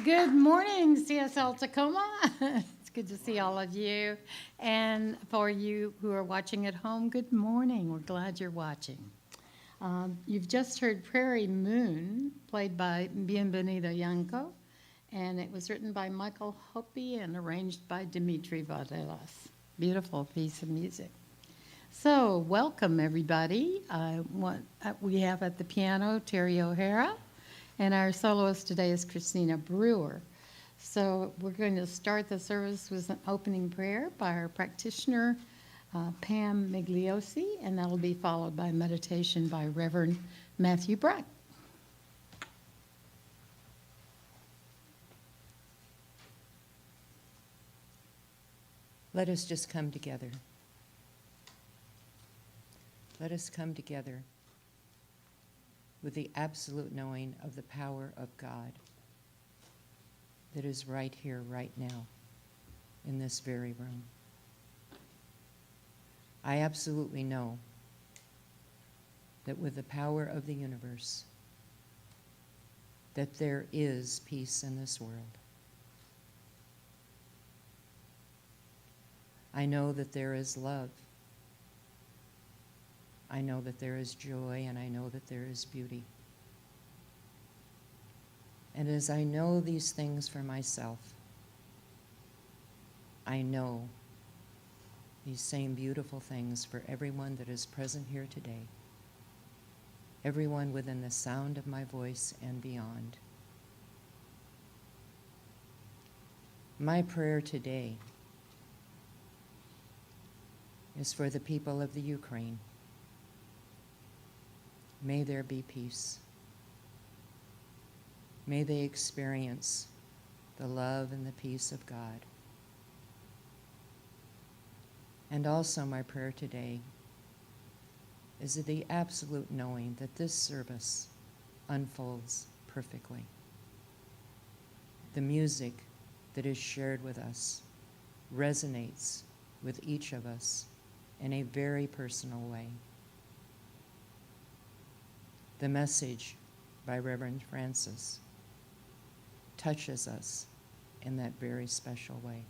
Good morning, CSL Tacoma. It's good to see all of you. And for you who are watching at home, good morning. We're glad you're watching. You've just heard Prairie Moon, played by Bienvenido, Yangco, and it was written by Michael Hopi and arranged by Dimitri Vardelas. Beautiful piece of music. So, welcome everybody. We have at the piano Terry O'Hara, and our soloist today is Christina Brewer. So we're going to start the service with an opening prayer by our practitioner, Pam Migliosi, and that'll be followed by meditation by Reverend Matthew Bright. Let us just come together. Let us come together with the absolute knowing of the power of God that is right here, right now, in this very room. I absolutely know that with the power of the universe, that there is peace in this world. I know that there is love. I know that there is joy, and I know that there is beauty. And as I know these things for myself, I know these same beautiful things for everyone that is present here today, everyone within the sound of my voice and beyond. My prayer today is for the people of the Ukraine. May there be peace. May they experience the love and the peace of God. And also my prayer today is the absolute knowing that this service unfolds perfectly. The music that is shared with us resonates with each of us in a very personal way. The message by Reverend Francis touches us in that very special way.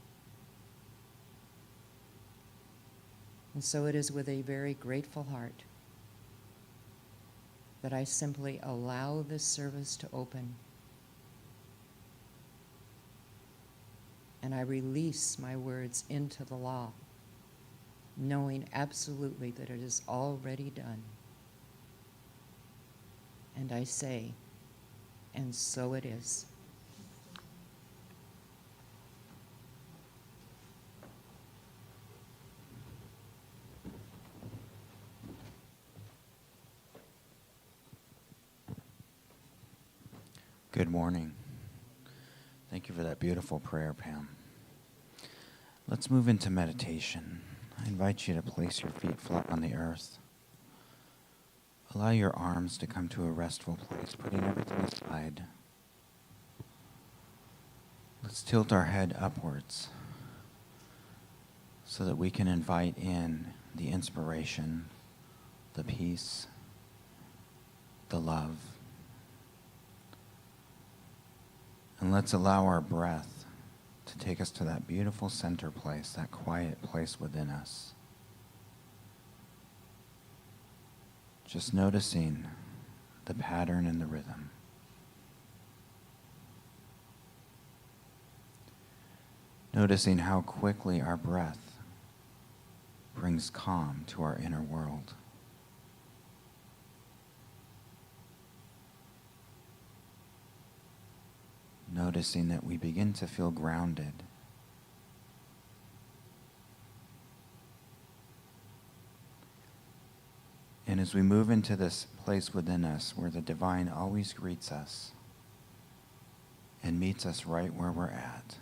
And so it is with a very grateful heart that I simply allow this service to open, and I release my words into the law, knowing absolutely that it is already done. And I say, and so it is. Good morning. Thank you for that beautiful prayer, Pam. Let's move into meditation. I invite you to place your feet flat on the earth. Allow your arms to come to a restful place, putting everything aside. Let's tilt our head upwards so that we can invite in the inspiration, the peace, the love. And let's allow our breath to take us to that beautiful center place, that quiet place within us. Just noticing the pattern and the rhythm. Noticing how quickly our breath brings calm to our inner world. Noticing that we begin to feel grounded. And as we move into this place within us where the divine always greets us and meets us right where we're at,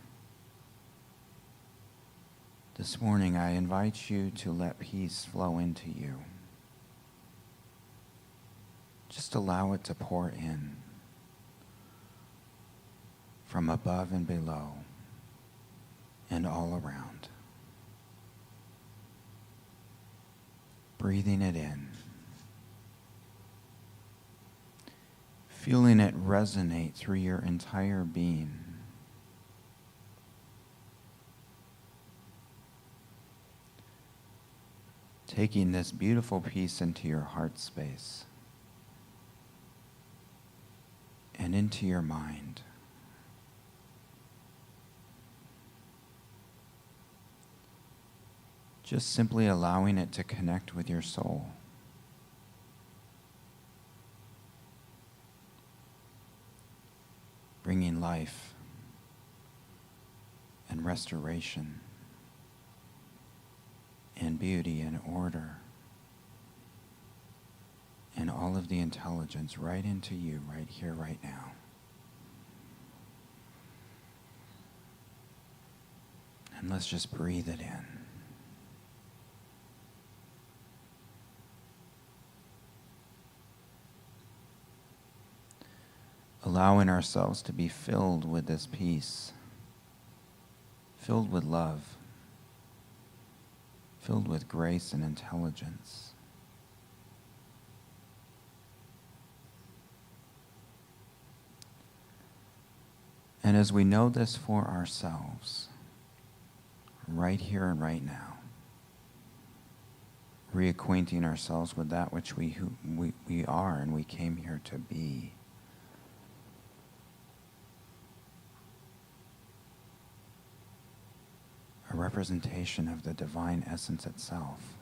this morning I invite you to let peace flow into you. Just allow it to pour in from above and below and all around. Breathing it in. Feeling it resonate through your entire being. taking this beautiful peace into your heart space and into your mind. Just simply allowing it to connect with your soul. Bringing life and restoration and beauty and order and all of the intelligence right into you, right here, right now. And let's just breathe it in. Allowing ourselves to be filled with this peace, filled with love, filled with grace and intelligence. And as we know this for ourselves, right here and right now, reacquainting ourselves with that which we are and we came here to be. A representation of the divine essence itself.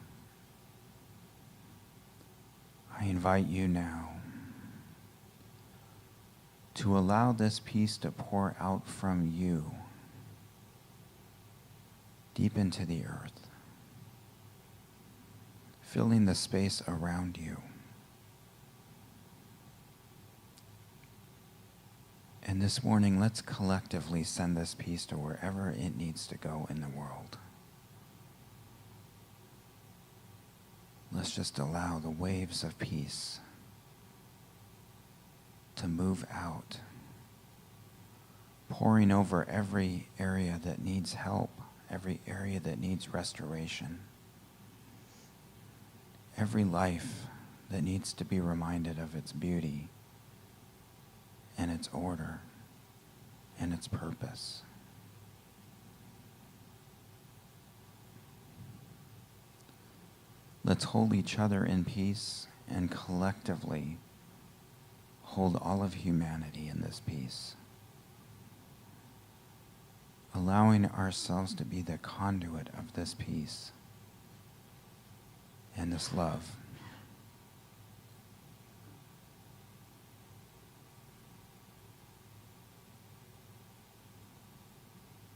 I invite you now to allow this peace to pour out from you deep into the earth, filling the space around you. And this morning, let's collectively send this peace to wherever it needs to go in the world. Let's just allow the waves of peace to move out, pouring over every area that needs help, every area that needs restoration, every life that needs to be reminded of its beauty and its order and its purpose. Let's hold each other in peace and collectively hold all of humanity in this peace, allowing ourselves to be the conduit of this peace and this love.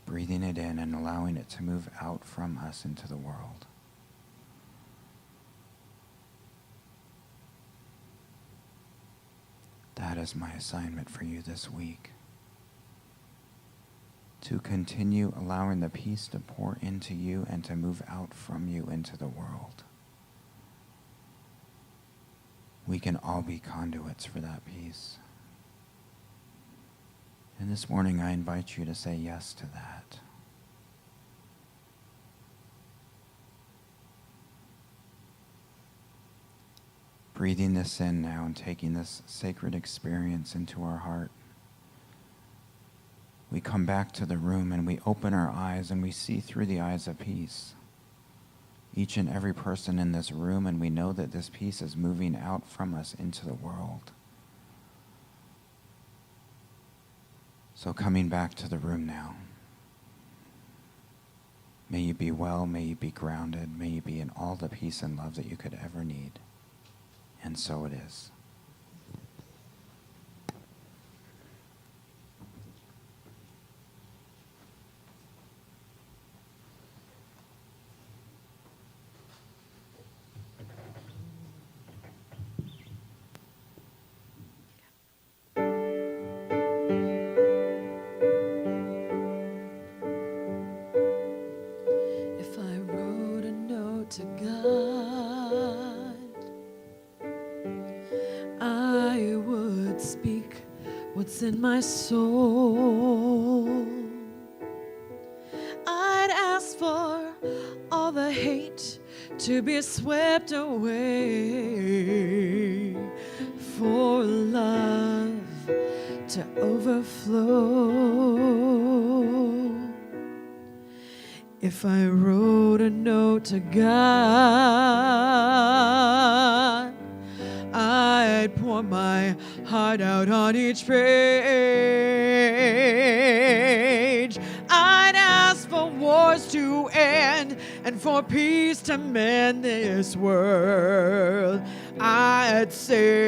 Breathing it in and allowing it to move out from us into the world. That is my assignment for you this week. To continue allowing the peace to pour into you and to move out from you into the world. We can all be conduits for that peace. And this morning I invite you to say yes to that. Breathing this in now and taking this sacred experience into our heart. We come back to the room and we open our eyes and we see through the eyes of peace. Each and every person in this room, and we know that this peace is moving out from us into the world. So coming back to the room now. May you be well, may you be grounded, may you be in all the peace and love that you could ever need. And so it is. If I wrote a note to God, I would speak what's in my soul. I'd ask for all the hate to be swept away, for love to overflow. If I wrote a note to God, I'd pour my heart out on each page. I'd ask for wars to end and for peace to mend this world. I'd say,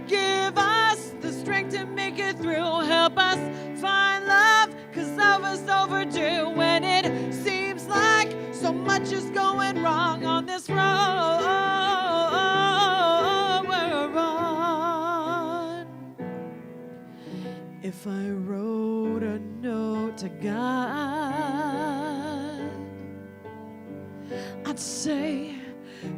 give us the strength to make it through. Help us find love, 'cause love is overdue. When it seems like so much is going wrong on this road we're on. If I wrote a note to God, I'd say,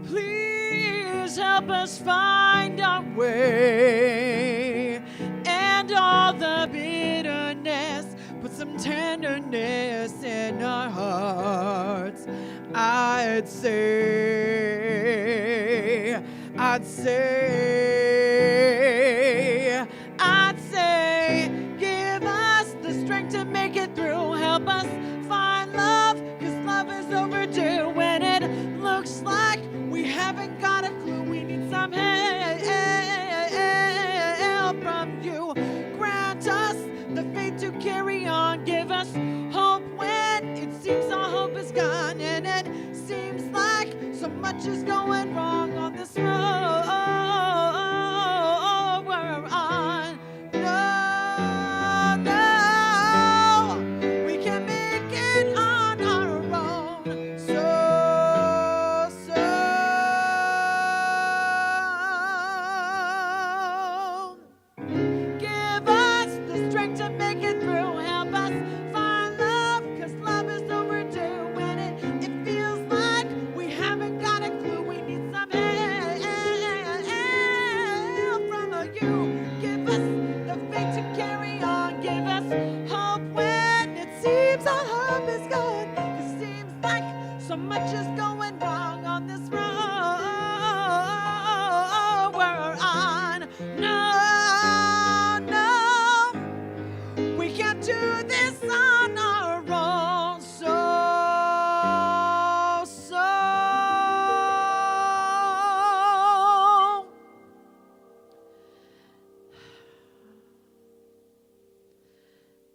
please help us find our way, and all the bitterness, put some tenderness in our hearts. I'd say, give us the strength to make it through. Help us find love, 'cause love is overdue. When it looks like we haven't got a clue, we need some help from you. Grant us the faith to carry on. Give us hope when it seems our hope is gone, and it seems like so much is going wrong on this road we're on. No, we can make it on our own. Give us the strength to make it through. Help us find love, 'cause love is overdue. When it feels like we haven't got a clue, we need some help from you. Give us the faith to carry on. Give us hope when it seems our hope is gone. 'Cause it seems like so much is going wrong on this road we're on. No, we can't do this on our own.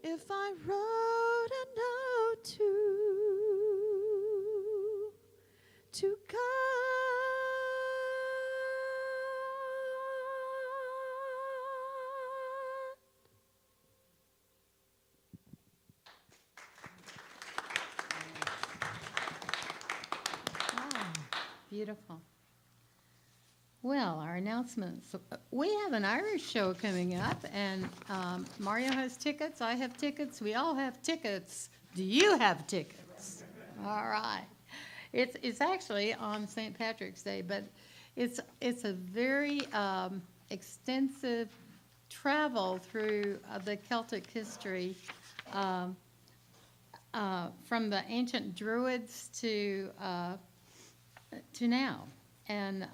If I wrote a note to God, Wow, beautiful. Well, our announcements. We have an Irish show coming up, and Mario has tickets. I have tickets. We all have tickets. Do you have tickets? All right. It's actually on St. Patrick's Day, but it's a very extensive travel through the Celtic history, from the ancient Druids to now, and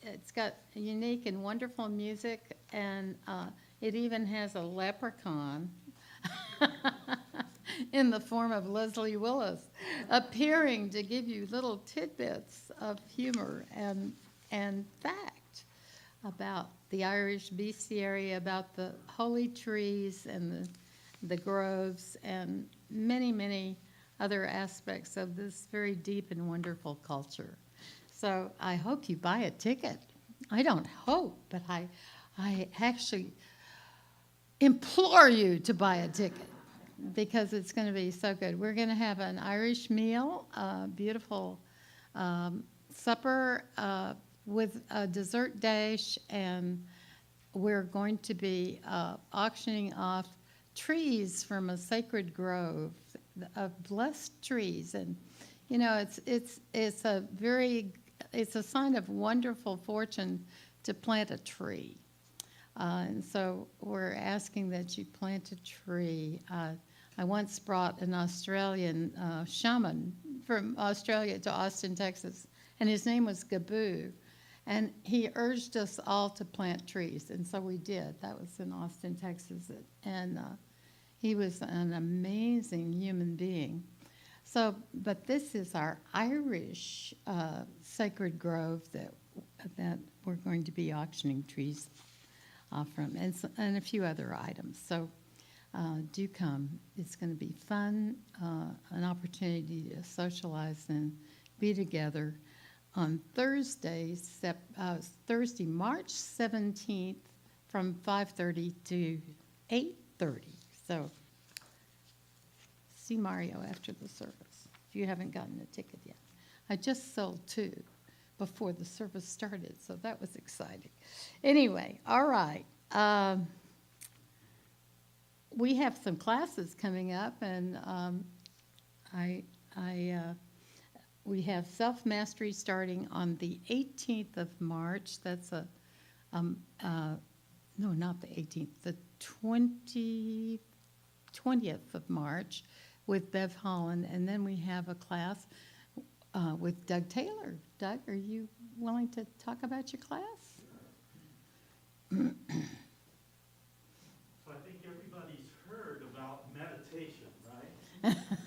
it's got unique and wonderful music, and it even has a leprechaun in the form of Leslie Willis appearing to give you little tidbits of humor and fact about the Irish bestiary, about the holy trees and the groves, and many, many other aspects of this very deep and wonderful culture. So I hope you buy a ticket. I don't hope, but I actually implore you to buy a ticket, because it's going to be so good. We're going to have an Irish meal, a beautiful supper with a dessert dish, and we're going to be auctioning off trees from a sacred grove of blessed trees. And you know, it's a sign of wonderful fortune to plant a tree. And so we're asking that you plant a tree. I once brought an Australian shaman from Australia to Austin, Texas, and his name was Gaboo. And he urged us all to plant trees, and so we did. That was in Austin, Texas, and he was an amazing human being. So, but this is our Irish sacred grove that we're going to be auctioning trees from, and a few other items. So do come. It's going to be fun, an opportunity to socialize and be together on Thursday, March 17th from 5:30 to 8:30. So see Mario after the service if you haven't gotten a ticket yet. I just sold 2 before the service started, so that was exciting. Anyway, all right. We have some classes coming up, and we have self-mastery starting on the 18th of March. That's no, not the 18th, the 20th of March with Bev Holland. And then we have a class with Doug Taylor. Doug, are you willing to talk about your class? So I think everybody's heard about meditation, right?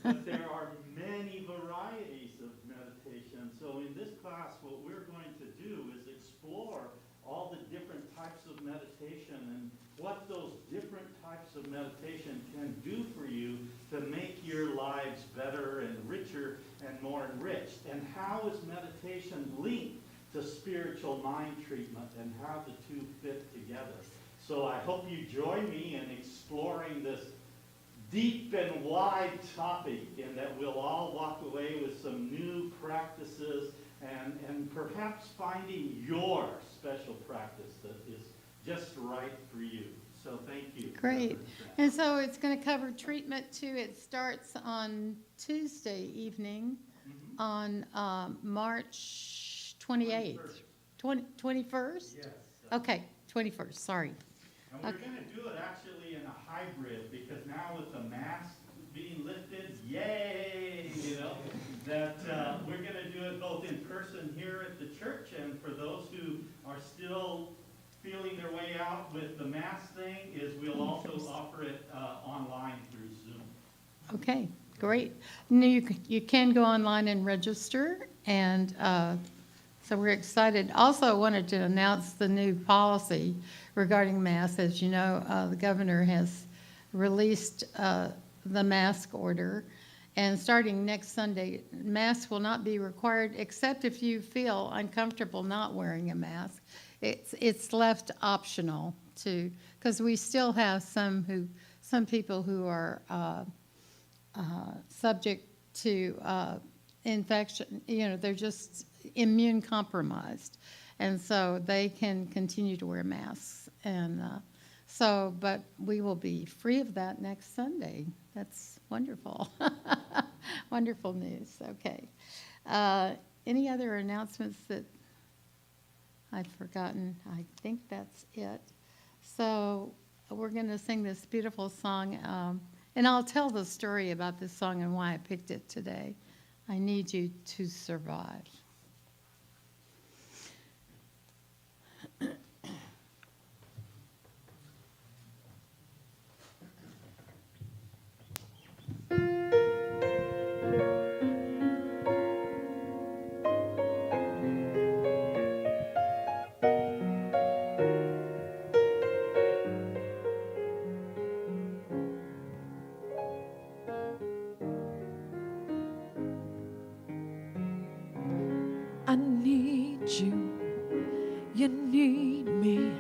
But there are many varieties of meditation. So in this class, what we're going to do is explore all the different types of meditation and what those different types of meditation can do for you to make your lives better and richer and more enriched. And how is meditation linked to spiritual mind treatment and how the two fit together? So I hope you join me in exploring this deep and wide topic, and that we'll all walk away with some new practices and perhaps finding your special practice that is just right for you. So thank you. Great. And so it's going to cover treatment too. It starts on Tuesday evening on March 28th. 21st? Yes. Okay, 21st, sorry. And we're going to do it actually in a hybrid, because now with the mask being lifted, yay, that we're going to do it both in person here at the church, and for those who are still feeling their way out with the mask thing, is we'll also offer it online through Zoom. Okay, great. Now you can go online and register, and so we're excited. Also, I wanted to announce the new policy regarding masks. As you know, the governor has released the mask order, and starting next Sunday, masks will not be required except if you feel uncomfortable not wearing a mask. It's left optional to, because we still have some people who are subject to infection. They're just immune compromised, and so they can continue to wear masks. And but we will be free of that next Sunday. That's wonderful. Wonderful news. Okay. Any other announcements that I've forgotten? I think that's it. So we're going to sing this beautiful song, and I'll tell the story about this song and why I picked it today. I Need You to Survive. I need you, you need me.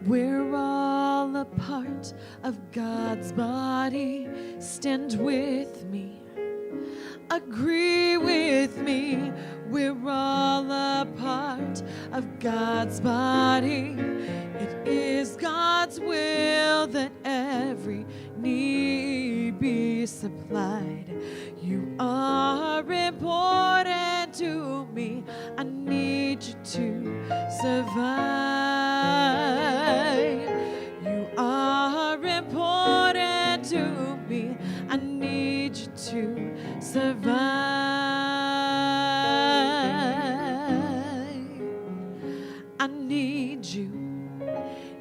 We're all a part of God's body. Stand with me, agree with me. We're all a part of God's body. It is God's will that every need be supplied. You are important to me. I need you to survive. You are important to me. I need you to survive. I need you.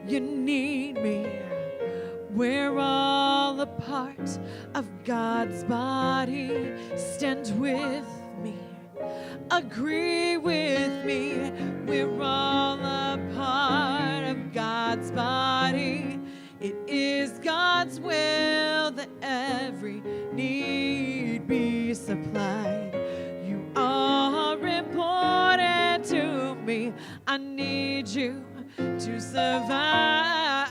You need me. We're all a part of God's body. Stand with me. Agree with me. We're all a part of God's body. It is God's will that every need be supplied. You are important to me. I need you to survive.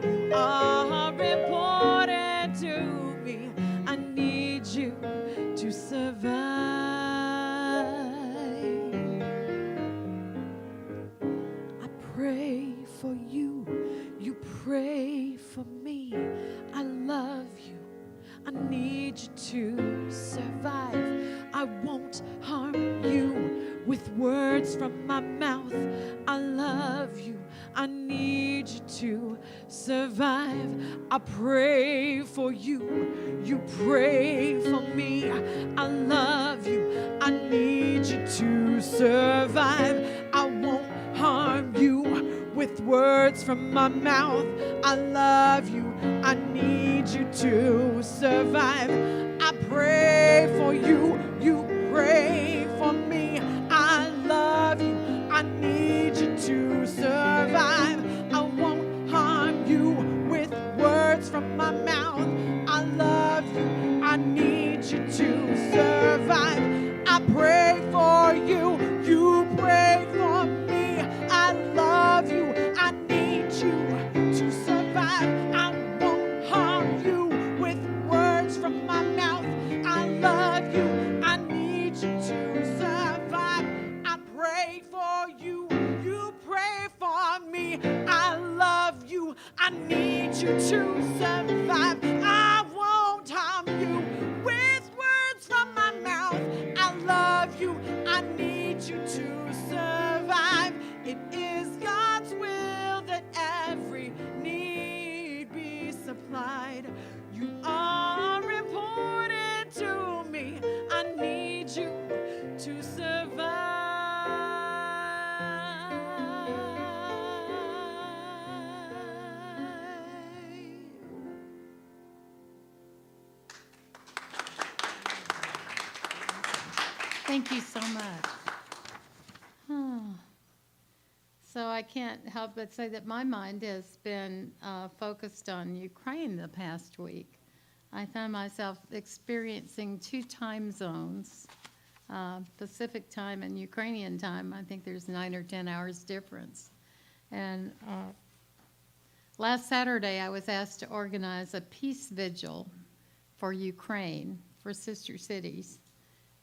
You are important to me. I need you to survive. I pray for you. You pray for me. I love you. I need you to survive. I won't harm you with words from my mouth. I love you. I need you to survive. I pray for you. You pray for me. I love you. I need you to survive. I won't harm you with words from my mouth. I love you. I need you to survive. I pray for you. You pray for me. I love you. I need you to survive. I won't harm you with words from my mouth. I love you. I need you to survive. I pray for you. You pray for me. I love you. I need you to survive. I won't harm you with words from my mouth. I love you. I need you to survive. I pray for you. You pray for me. I love you. I need you to survive. I won't harm you with words from my mouth. I love you. I need you to survive. It is God's will that every need be supplied. You are important to me. I need you to survive. Thank you so much. So I can't help but say that my mind has been focused on Ukraine the past week. I found myself experiencing 2 time zones, Pacific time and Ukrainian time. I think there's 9 or 10 hours difference. And last Saturday, I was asked to organize a peace vigil for Ukraine, for sister cities.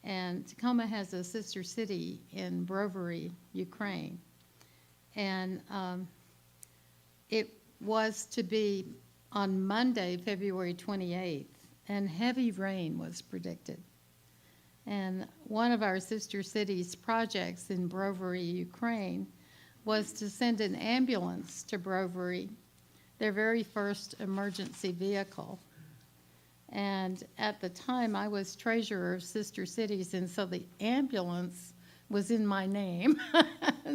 And Tacoma has a sister city in Bravery, Ukraine. And it was to be on Monday, February 28th, and heavy rain was predicted. And one of our sister cities projects in Bravery, Ukraine, was to send an ambulance to Bravery, their very first emergency vehicle. And at the time, I was treasurer of Sister Cities, and so the ambulance was in my name.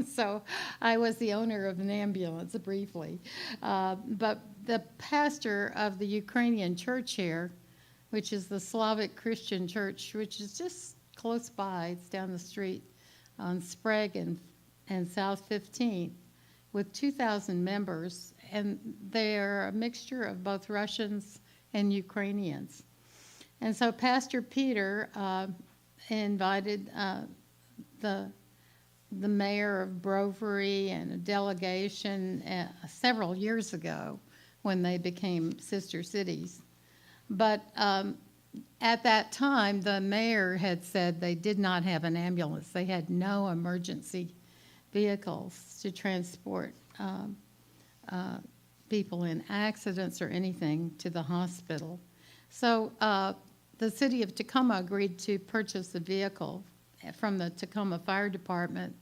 So I was the owner of an ambulance briefly. But the pastor of the Ukrainian church here, which is the Slavic Christian church, which is just close by, it's down the street on Sprague and South 15th, with 2,000 members, and they're a mixture of both Russians and Ukrainians. And so Pastor Peter invited the mayor of Bravery and a delegation several years ago when they became sister cities. But at that time, the mayor had said they did not have an ambulance. They had no emergency vehicles to transport people in accidents or anything to the hospital. So the city of Tacoma agreed to purchase a vehicle from the Tacoma Fire Department.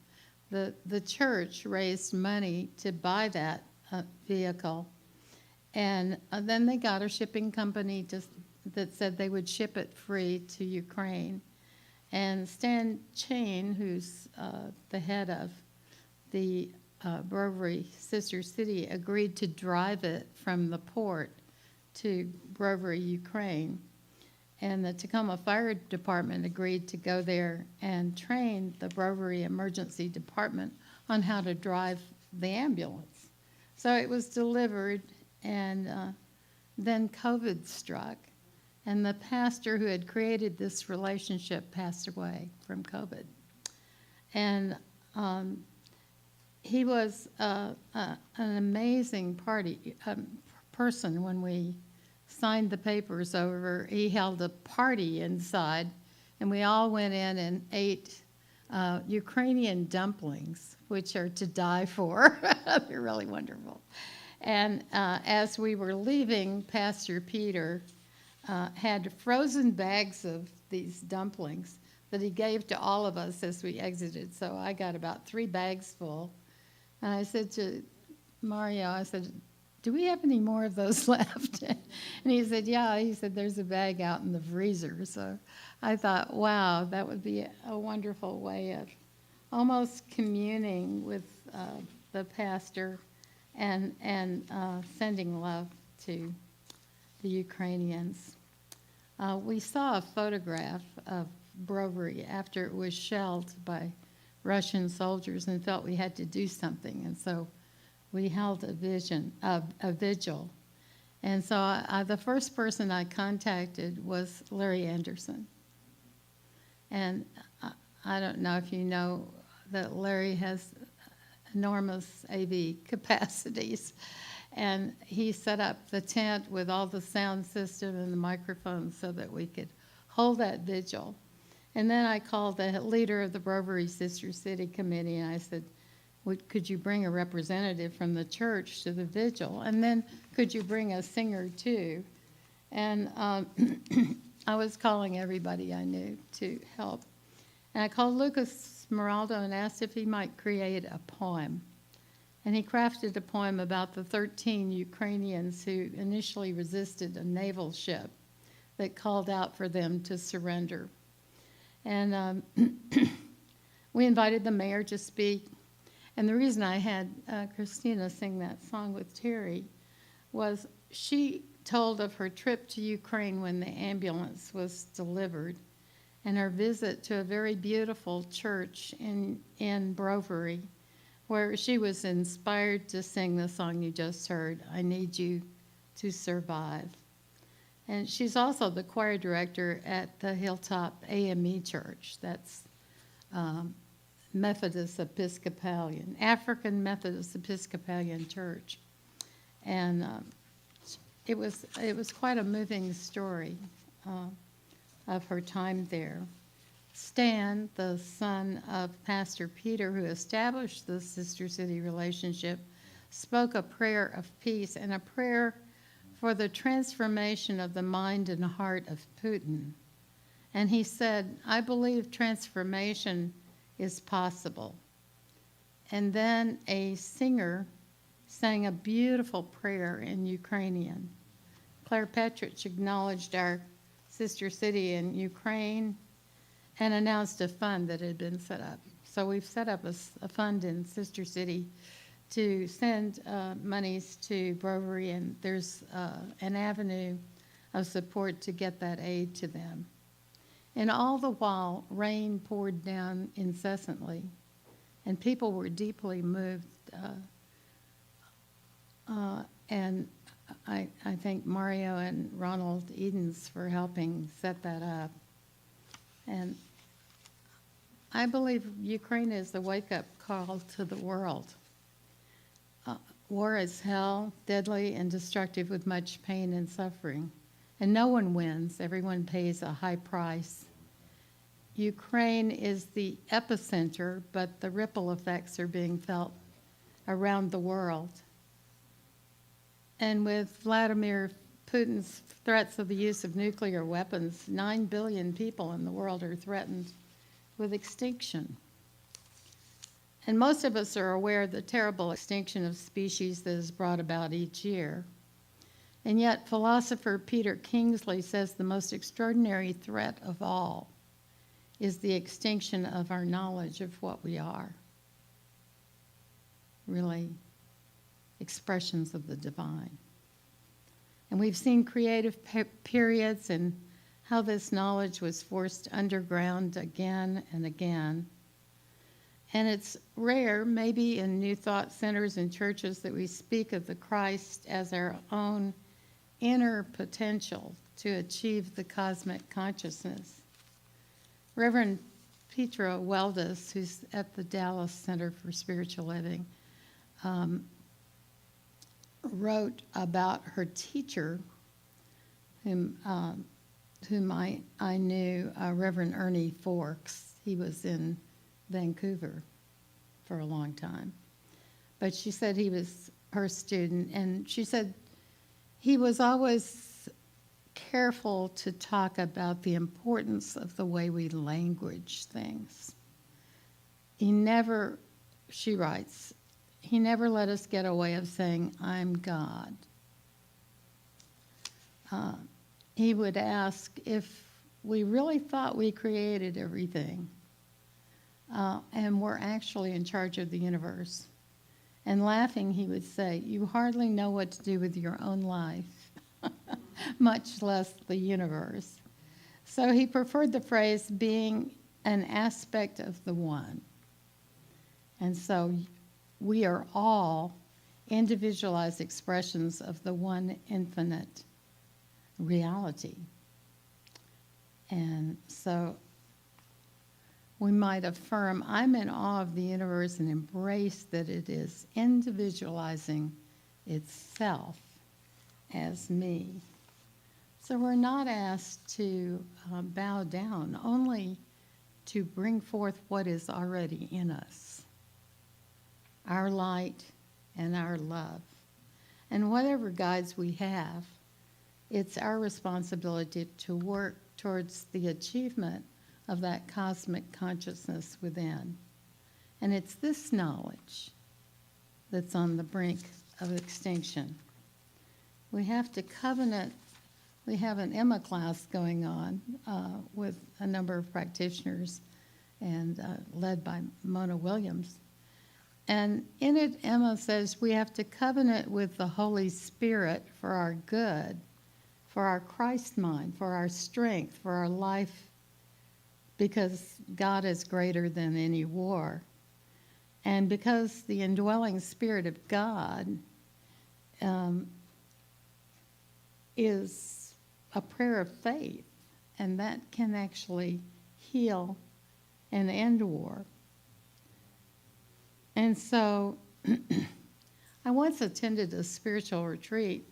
The church raised money to buy that vehicle, and then they got a shipping company that said they would ship it free to Ukraine. And Stan Chain, who's the head of the Bravery Sister City, agreed to drive it from the port to Bravery, Ukraine. And the Tacoma Fire Department agreed to go there and train the Bravery Emergency Department on how to drive the ambulance. So it was delivered, and then COVID struck. And the pastor who had created this relationship passed away from COVID. And he was an amazing person when we signed the papers over. He held a party inside, and we all went in and ate Ukrainian dumplings, which are to die for. They're really wonderful. And as we were leaving, Pastor Peter had frozen bags of these dumplings that he gave to all of us as we exited. So I got about 3 bags full. And I said to Mario, I said, do we have any more of those left? And he said, yeah. He said, there's a bag out in the freezer. So I thought, wow, that would be a wonderful way of almost communing with the pastor and sending love to the Ukrainians. We saw a photograph of Bravery after it was shelled by Russian soldiers and felt we had to do something. And so we held a vigil. And so the first person I contacted was Larry Anderson. And I don't know if you know that Larry has enormous AV capacities. And he set up the tent with all the sound system and the microphones so that we could hold that vigil. And then I called the leader of the Bravery Sister City Committee, and I said, could you bring a representative from the church to the vigil? And then could you bring a singer too? And I was calling everybody I knew to help. And I called Lucas Smeraldo and asked if he might create a poem. And he crafted a poem about the 13 Ukrainians who initially resisted a naval ship that called out for them to surrender. And we invited the mayor to speak. And the reason I had Christina sing that song with Terry was she told of her trip to Ukraine when the ambulance was delivered and her visit to a very beautiful church in Bravery, where she was inspired to sing the song you just heard, I Need You to Survive. And she's also the choir director at the Hilltop AME Church. That's Methodist Episcopalian, African Methodist Episcopalian Church. And it was quite a moving story of her time there. Stan, the son of Pastor Peter, who established the Sister City relationship, spoke a prayer of peace and a prayer for the transformation of the mind and heart of Putin. And he said, I believe transformation is possible. And then a singer sang a beautiful prayer in Ukrainian. Claire Petrich acknowledged our sister city in Ukraine and announced a fund that had been set up. So we've set up a fund in Sister City to send monies to Bravery, and there's an avenue of support to get that aid to them. And all the while, rain poured down incessantly, and people were deeply moved. And I thank Mario and Ronald Edens for helping set that up. And I believe Ukraine is the wake-up call to the world. War is hell, deadly and destructive with much pain and suffering. And no one wins. Everyone pays a high price. Ukraine is the epicenter, but the ripple effects are being felt around the world. And with Vladimir Putin's threats of the use of nuclear weapons, 9 billion people in the world are threatened with extinction. And most of us are aware of the terrible extinction of species that is brought about each year. And yet, philosopher Peter Kingsley says the most extraordinary threat of all is the extinction of our knowledge of what we are. Really, expressions of the divine. And we've seen creative periods and how this knowledge was forced underground again and again. And it's rare, maybe in New Thought centers and churches, that we speak of the Christ as our own inner potential to achieve the cosmic consciousness. Reverend Petra Weldes, who's at the Dallas Center for Spiritual Living, wrote about her teacher, whom I knew, Reverend Ernie Forks. He was in Vancouver for a long time. But she said he was her student, and she said he was always careful to talk about the importance of the way we language things. He never, she writes, he never let us get away of saying, I'm God. He would ask if we really thought we created everything and we're actually in charge of the universe. And laughing, he would say, you hardly know what to do with your own life, much less the universe. So he preferred the phrase being an aspect of the one. And so we are all individualized expressions of the one infinite reality. And so we might affirm, I'm in awe of the universe and embrace that it is individualizing itself as me. So we're not asked to bow down, only to bring forth what is already in us, our light and our love. And whatever guides we have, it's our responsibility to work towards the achievement of that cosmic consciousness within. And it's this knowledge that's on the brink of extinction. We have to covenant. We have an Emma class going on with a number of practitioners and led by Mona Williams. And in it, Emma says we have to covenant with the Holy Spirit for our good, for our Christ mind, for our strength, for our life, because God is greater than any war. And because the indwelling Spirit of God is a prayer of faith, and that can actually heal and end war. And so I once attended a spiritual retreat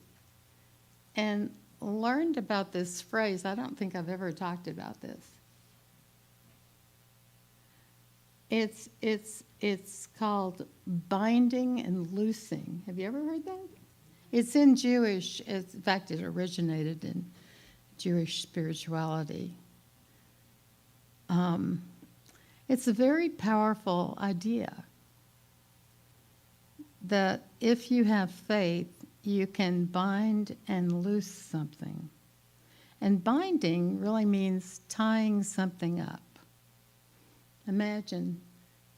and learned about this phrase. I don't think I've ever talked about this. It's called binding and loosing. Have you ever heard that? It's in Jewish. In fact, it originated in Jewish spirituality. It's a very powerful idea that if you have faith, you can bind and loose something. And binding really means tying something up. Imagine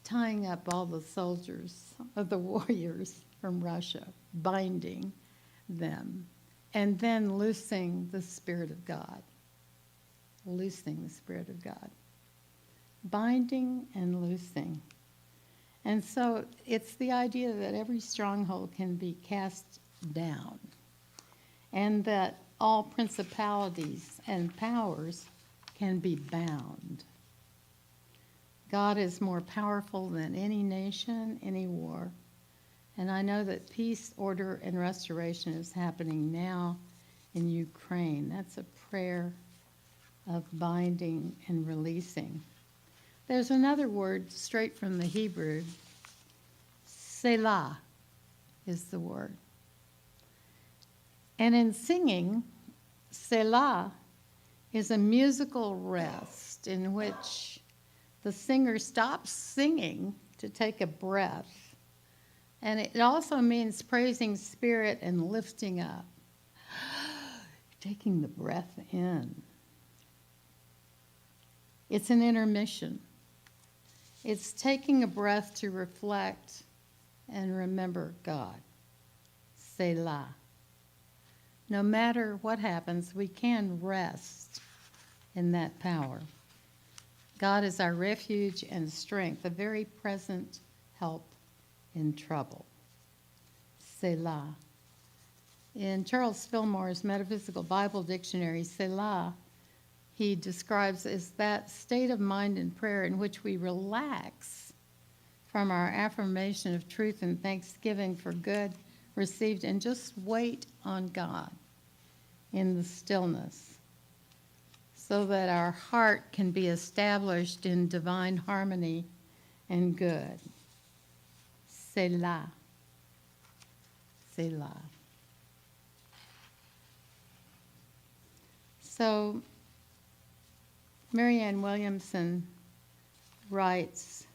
tying up all the soldiers, of the warriors from Russia, binding them, and then loosing the Spirit of God. Loosing the Spirit of God. Binding and loosing. And so it's the idea that every stronghold can be cast down, and that all principalities and powers can be bound. God is more powerful than any nation, any war. And I know that peace, order, and restoration is happening now in Ukraine. That's a prayer of binding and releasing. There's another word straight from the Hebrew. Selah is the word. And in singing, Selah is a musical rest in which the singer stops singing to take a breath. And it also means praising Spirit and lifting up. Taking the breath in. It's an intermission. It's taking a breath to reflect and remember God. Selah. No matter what happens, we can rest in that power. God is our refuge and strength, a very present help in trouble. Selah. In Charles Fillmore's Metaphysical Bible Dictionary, Selah, he describes as that state of mind in prayer in which we relax from our affirmation of truth and thanksgiving for good received and just wait on God in the stillness so that our heart can be established in divine harmony and good. Selah. Selah. So, Marianne Williamson writes,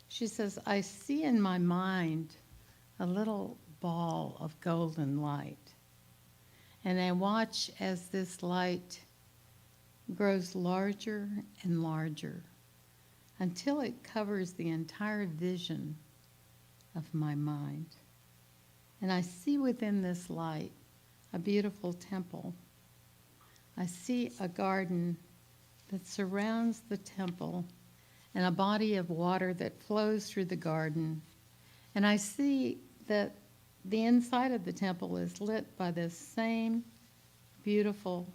she says, I see in my mind a little ball of golden light, and I watch as this light grows larger and larger until it covers the entire vision of my mind. And I see within this light a beautiful temple. I see a garden that surrounds the temple and a body of water that flows through the garden. And I see that the inside of the temple is lit by this same beautiful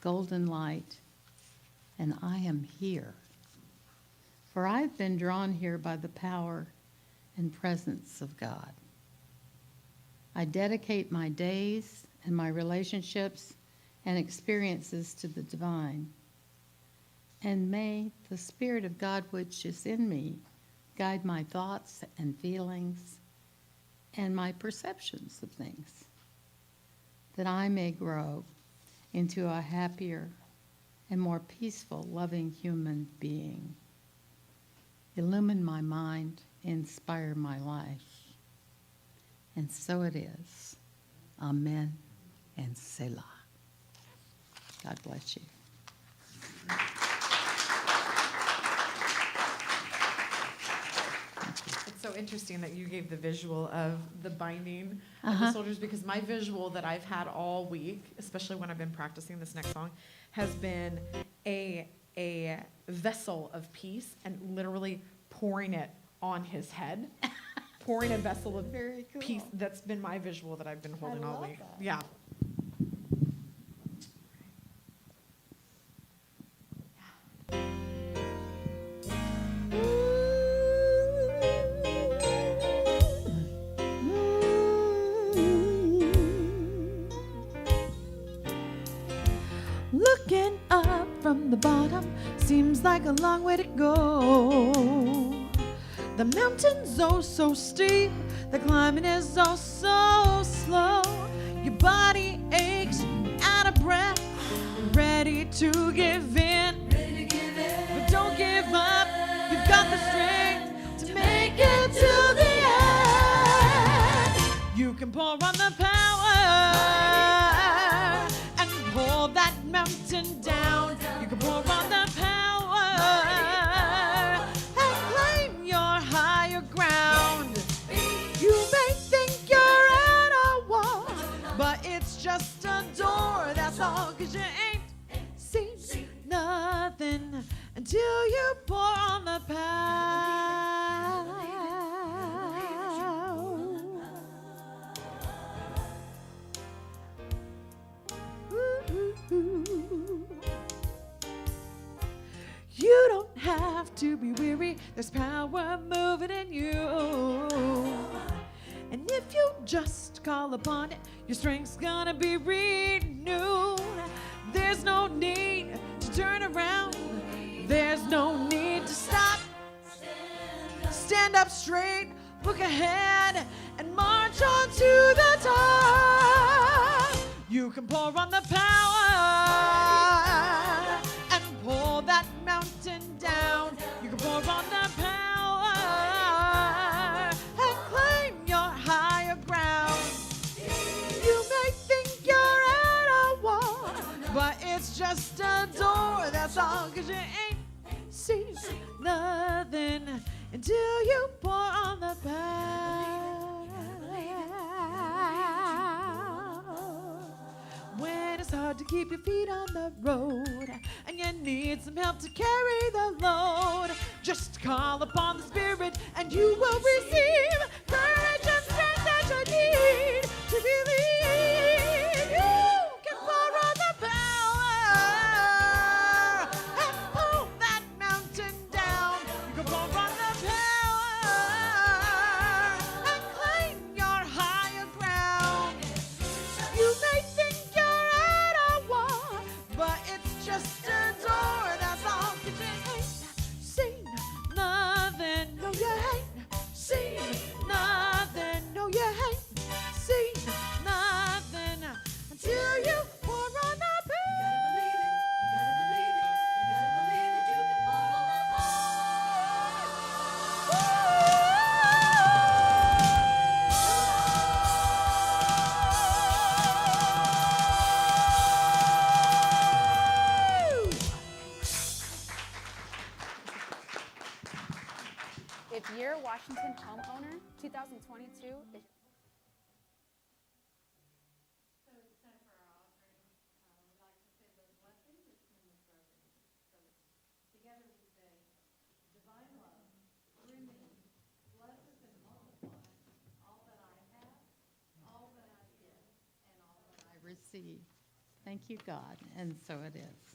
golden light. And I am here. For I've been drawn here by the power and presence of God. I dedicate my days and my relationships and experiences to the divine. And may the Spirit of God which is in me guide my thoughts and feelings and my perceptions of things, that I may grow into a happier and more peaceful, loving human being. Illumine my mind, inspire my life. And so it is. Amen and Selah. God bless you. It's so interesting that you gave the visual of the binding of the soldiers, because my visual that I've had all week, especially when I've been practicing this next song, has been a vessel of peace and literally pouring it on his head. Pouring a vessel of Very cool. peace. That's been my visual that I've been holding all love week. that. Yeah. Looking up from the bottom seems like a long way to go. The mountain's oh so steep, the climbing is oh so slow. Your body aches, out of breath, ready to give in. But don't give up, you've got the strength to make it to the end. You can pour on the power and pull that mountain down. You can pour on the power and claim your higher ground. You may think you're at a wall, but it's just a door, that's all. 'Cause you ain't seen nothing until you pour on the power. You don't have to be weary, there's power moving in you. And if you just call upon it, your strength's gonna be renewed. There's no need to turn around, there's no need to stop. Stand up straight, look ahead, and march on to the top. You can pour on the power and pull that mountain down. You can pour on the power and claim your higher ground. You may think you're at a wall, but it's just a door, that's all. 'Cause you ain't keep your feet on the road and you need some help to carry the load, just call upon the Spirit and you will receive courage and strength that you need to believe. You can borrow the power and pull that mountain down. You can borrow the power and claim your higher ground. You may think you're at a war, but it's just a door that's all you ain't seen nothing. No, you ain't seen nothing. No, you ain't seen nothing until you pour on the If you're a Washington homeowner, 2022 is I receive. Thank you, God, and so it is.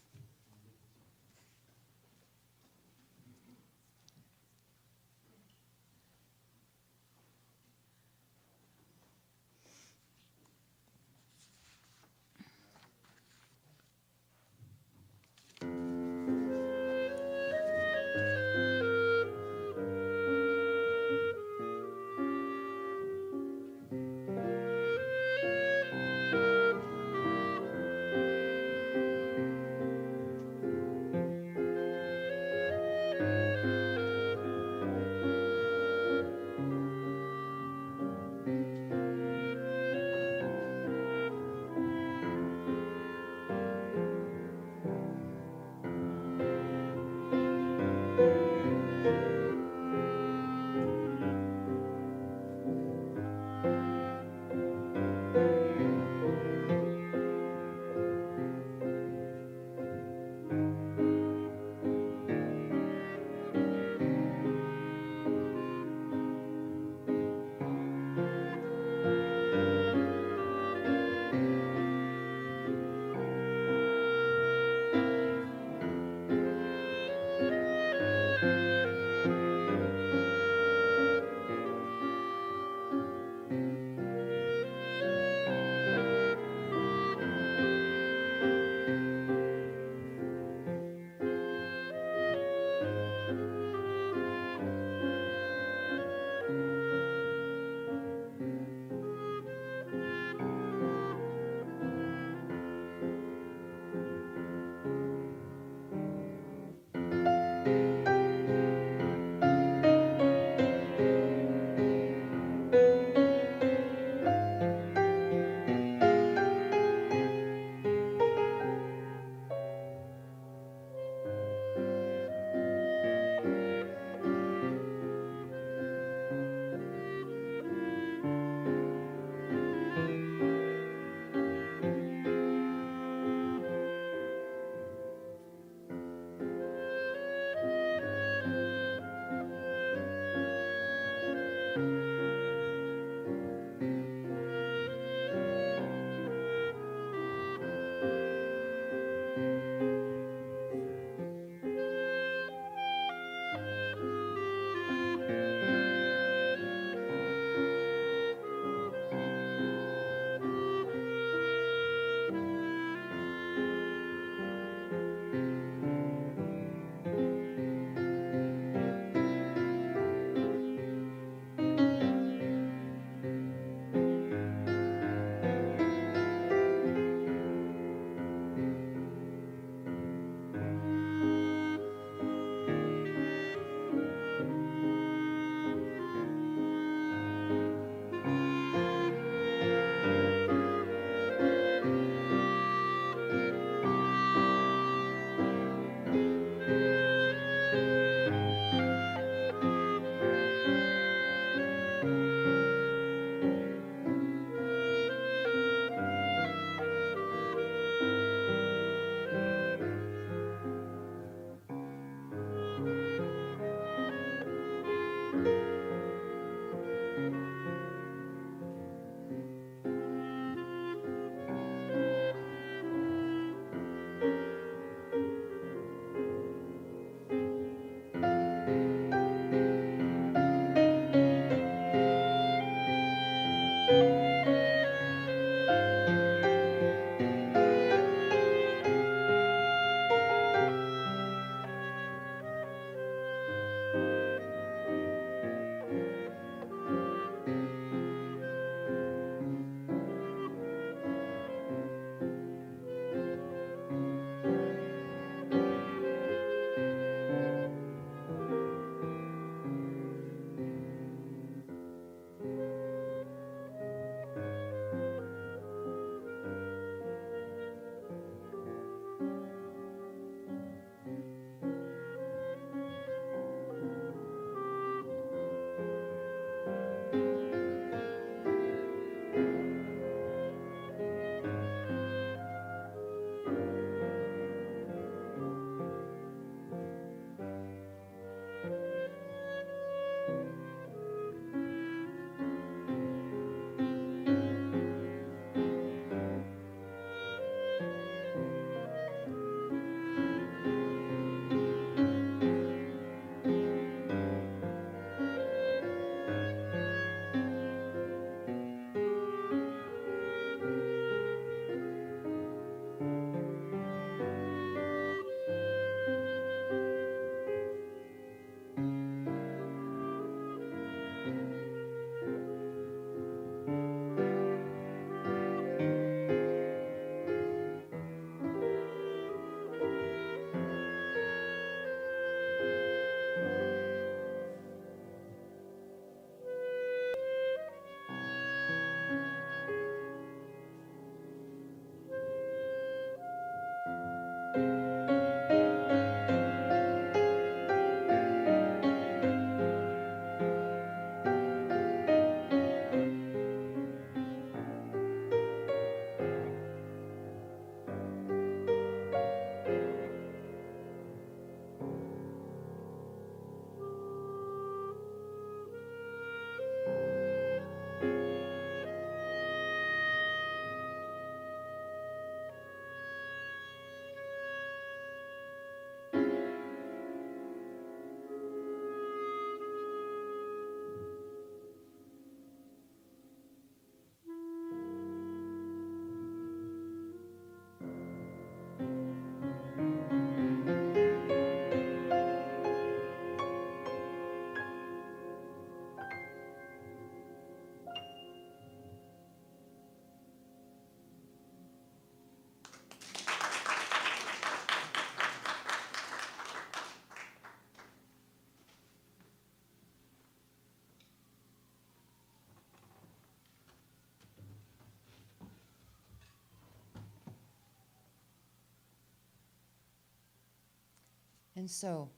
And so,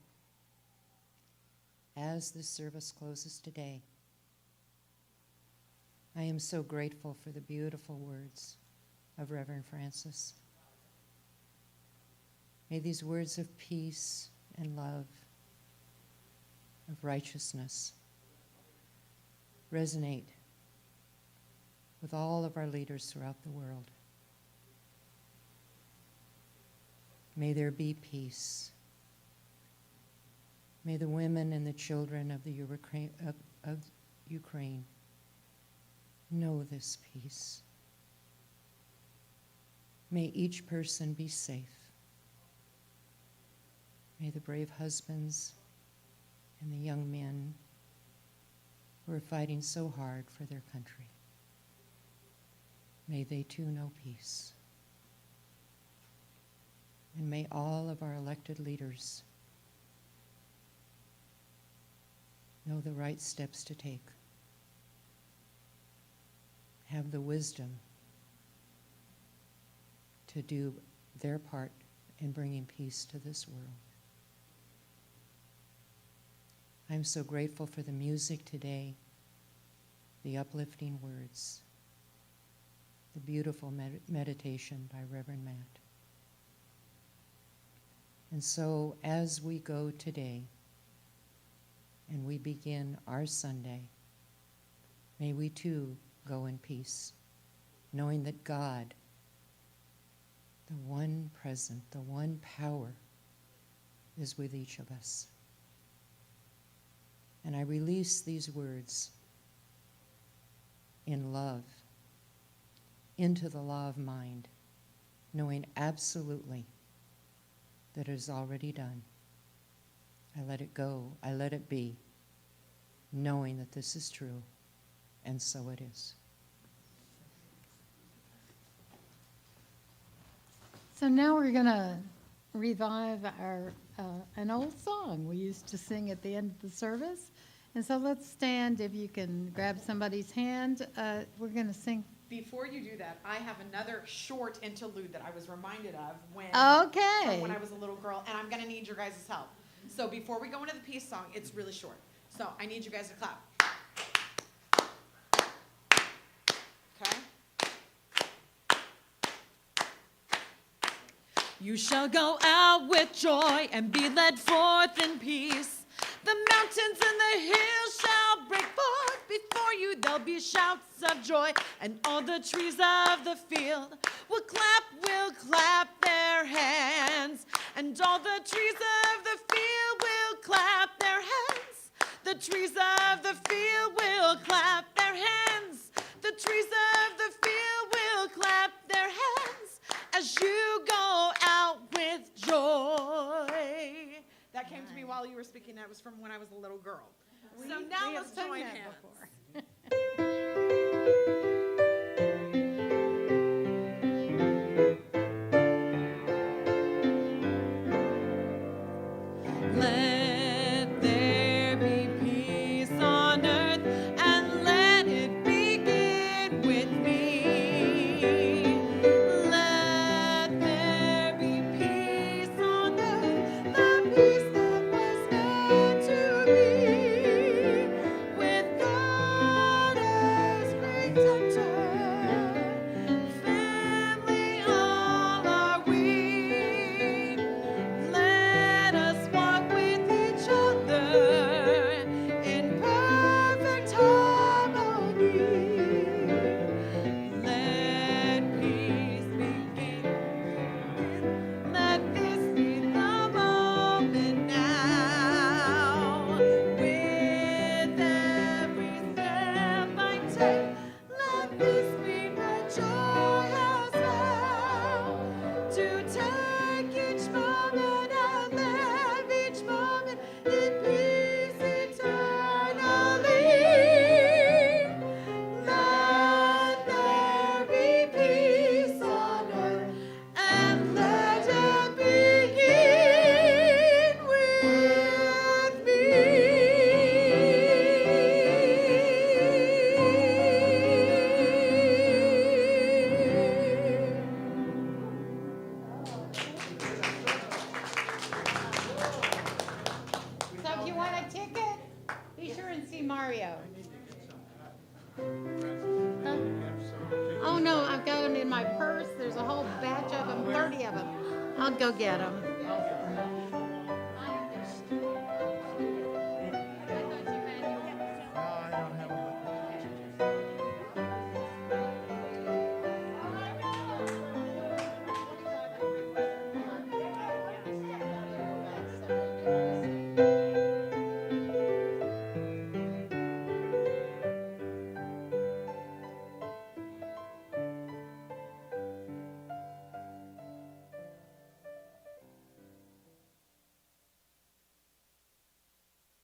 as the service closes today, I am so grateful for the beautiful words of Reverend Francis. May these words of peace and love, of righteousness, resonate with all of our leaders throughout the world. May there be peace. May the women and the children of Ukraine know this peace. May each person be safe. May the brave husbands and the young men who are fighting so hard for their country, may they too know peace. And may all of our elected leaders know the right steps to take, have the wisdom to do their part in bringing peace to this world. I'm so grateful for the music today, the uplifting words, the beautiful meditation by Reverend Matt. And so as we go today and we begin our Sunday, May we too go in peace, knowing that God, the one present, the one power, is with each of us. And I release these words in love into the law of mind, knowing absolutely that it is already done. I let it go, I let it be, knowing that this is true, and so it is. So now we're going to revive our an old song we used to sing at the end of the service. And so let's stand. If you can grab somebody's hand, we're going to sing. Before you do that, I have another short interlude that I was reminded of from Okay. when I was a little girl, and I'm going to need your guys' help. So before we go into the peace song, it's really short. So I need you guys to clap. Okay? You shall go out with joy and be led forth in peace. The mountains and the hills shall break forth before you. There'll be shouts of joy, and all the trees of the field will clap their hands. And all the trees of the field will clap their hands. The trees of the field will clap their hands. The trees of the field will clap their hands as you go out with joy. That came to me while you were speaking. That was from when I was a little girl. So now let's join hands. Let there be peace on earth, and let it begin with me. Let there be peace on earth, the peace that was meant to be, with God as great center. Family all are we. Let us walk with each other in perfect harmony. Let peace begin. Let this be the moment now. With every step I take, let this be my joy as well. To take each moment and live each moment in peace eternally. Let there be peace on earth, and let it begin with me. So if you want a ticket, be sure and see Mario. Huh? Oh, no, I've got them in my purse. There's a whole batch of them, 30 of them. I'll go get them.